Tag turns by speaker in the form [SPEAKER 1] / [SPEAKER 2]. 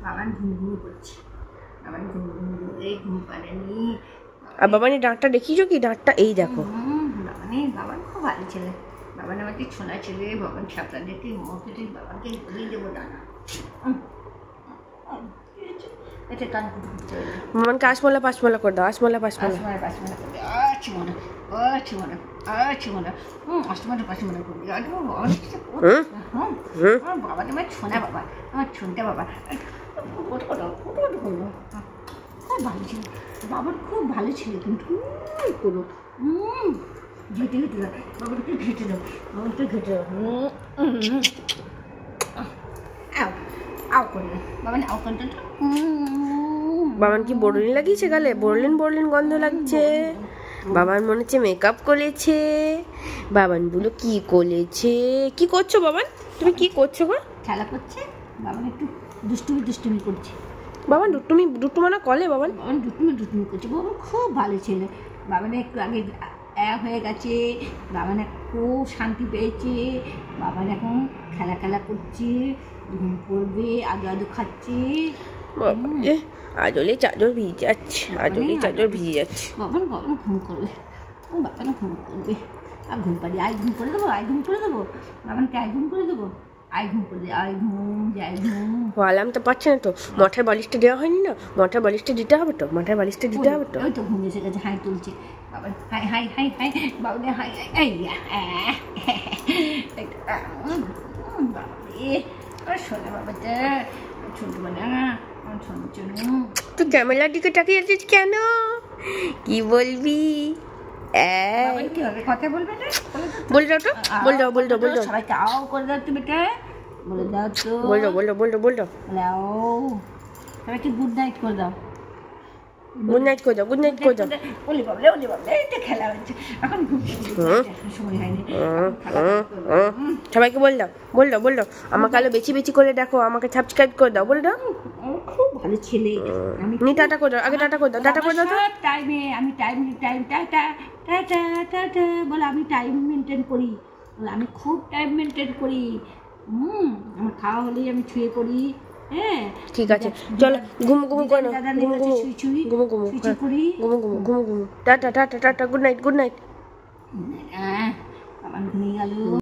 [SPEAKER 1] বাবান ঘুম করছে, বাবান ঘুম পারেনি।
[SPEAKER 2] আর বাবানের ডাঁটটা দেখিয়েছো কি? ডাঁটটা এই দেখো।
[SPEAKER 1] বাবান খুব ভালো ছেলে, বাবান আমাকে ছোনা ছেলে, বাবান সাঁতার দেখে মকে বাবাকে ঘুরিয়ে দেবো ডানা।
[SPEAKER 2] মামানকে আসমলা পাসমলা করে দাও, আসমলা পাসমলা।
[SPEAKER 1] বাবা তোমার ছোনা, বাবা আমার ছোনটা বাবা খুব ভালো ছিল, বাবার খুব ভালো ছিল। কিন্তু করো ঘেটে ঘেটে দাও, বাবাকে ঘেটে দাও, বাবাকে ঘেটে দাও। আও করে বাবা আও করতে।
[SPEAKER 2] বাবান কি বোরলিন লাগিয়েছে গালে? বোরলিন বোরলিন গন্ধ লাগছে। বাবান মনে হচ্ছে মেকআপ করেছে। বাবান বলো কি করেছে? কি করছো বাবান? তুমি কি করছো গো?
[SPEAKER 1] খেলা করছে, বাবান একটু দুষ্টুমি করছে।
[SPEAKER 2] বাবান দুটুমানা কলে বাবান?
[SPEAKER 1] বাবান দুষ্টুমি করছে। বাবা খুব ভালো ছেলে, বাবান একটু আগে হয়ে গেছে, বাবান খুব শান্তি পেয়েছে। বাবান এখন খেলা করছে, ঘুম পড়বে, আদু খাচ্ছে।
[SPEAKER 2] আজলে চাদর ভিজে যাচ্ছে,
[SPEAKER 1] বাবান ঘুম করবে, বাবান ঘুম করবে। আর ঘুম পাড়ি, ঘুম করে দেবো, ঘুম করে দেবো বাবানকে, ঘুম করে দেবো, ঘুম করে দে, ঘুম।
[SPEAKER 2] আলাম তো পাচ্ছে না তো, মঠার বালিশটা দেওয়া হয়নি না, মঠার বালিশটা দিতে হবে তো, মঠার বালিশটা দিতে হবে তো।
[SPEAKER 1] ওই তো ঘুম এসে গেছে, হাই তুলছে বাবা, হাই বাবুদের হাই শোনে বাবাটা ছোটবেলা
[SPEAKER 2] তুই ক্যামেরার দিকে তাকিয়ে আছিস কেন? কি বলবি?
[SPEAKER 1] কথা বলবে না,
[SPEAKER 2] বলে দাও তো, বলে দাও
[SPEAKER 1] সবাইকে আও করে দাও তুমি, বলে দাও তো,
[SPEAKER 2] বল দাও
[SPEAKER 1] সবাইকে গুড নাইট করে দাও,
[SPEAKER 2] গুড নাইট করে দাও।
[SPEAKER 1] বলি বাবলে এইটা খেলা হচ্ছে এখন, সময় হয়নি।
[SPEAKER 2] সবাইকে বল দাও আমাকে আলো বেশি করে দেখো, আমাকে সাবস্ক্রাইব করে দাও, বলে দাও।
[SPEAKER 1] খুব ভালো ছেলে,
[SPEAKER 2] আমি টাটা করে দাও, আগে টাটা করে দাও
[SPEAKER 1] টাইমে আমি টাইম টাটা বলে, আমি টাইম মেনটেন করি, বলে আমি খুব টাইম মেনটেন করি। আমার খাওয়া হলেই আমি ছুঁয়ে পড়ি। হ্যাঁ
[SPEAKER 2] ঠিক আছে, চলো ঘুমু করো, ঘুমু টাটা, গুড নাইট।
[SPEAKER 1] আমার ঘুমিয়ে গেল।